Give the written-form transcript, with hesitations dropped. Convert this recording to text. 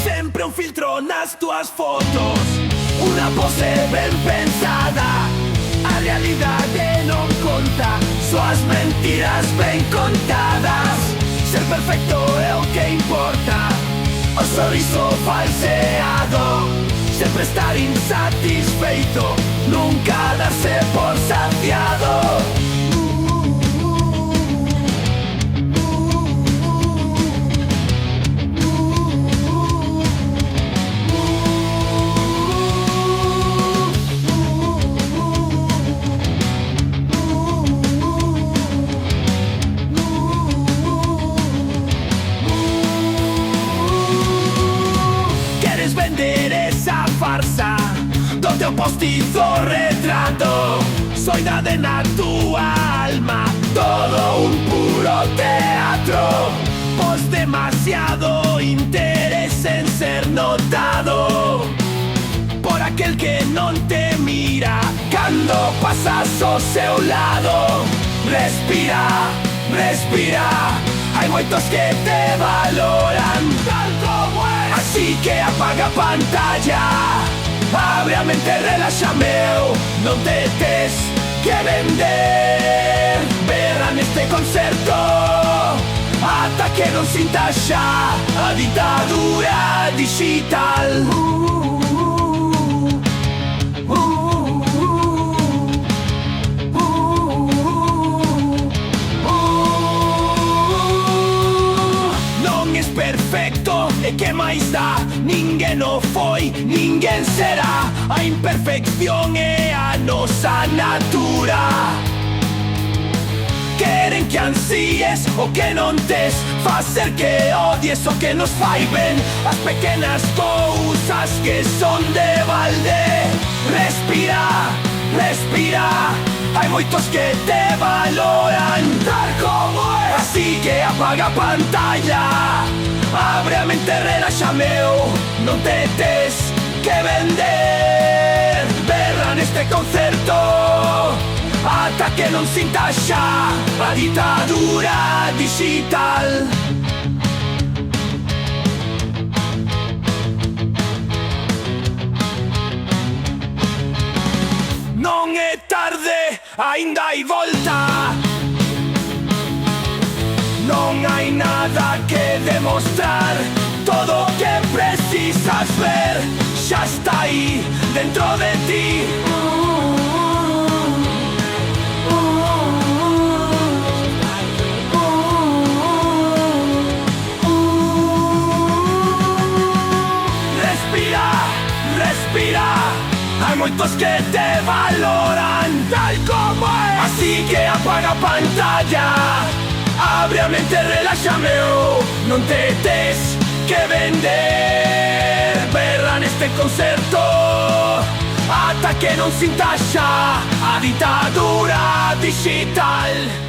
Sempre un filtro nas tuas fotos, una pose ben pensada. A realidade non conta, só as mentiras ben contadas. Ser perfecto é o que importa, o sorriso falseado. Sempre estar insatisfeito, nunca darse por saciado. Vender esa farsa do teu postizo retrato. Soidade na tua alma, todo un puro teatro. Pos demasiado interés en ser notado por aquel que non te mira cando pasas ao seu lado. Respira, respira, hai moitos que te valoran tal como es. Así que apaga a pantalla, abre a mente, relaxa meu. Non te tes que vender, verá neste concerto ata que non sintas xa a ditadura digital. Perfecto, e que máis dá? Ninguén o foi, ninguén será. A imperfección é a nosa natura. Queren que ansíes o que non tes, facer que odies o que nos fai ben. As pequenas cousas que son de balde. Respira, respira, hai moitos que te valoran tal como é. Así que apaga a pantalla, abre a mente, relaxa meu. Non te tes que vender, verá neste concerto ata que non sintas xa a ditadura digital. Non é tarde, aínda hai volta. Non hai nada que demostrar, todo o que precisas ver xa está aí dentro de ti. Respira, respira, hai moitos que te valoran tal como é. Así que apaga a pantalla, abre a mente, relaxa meu. Non te tes que vender, verá neste concerto ata que non sintas xa a ditadura digital.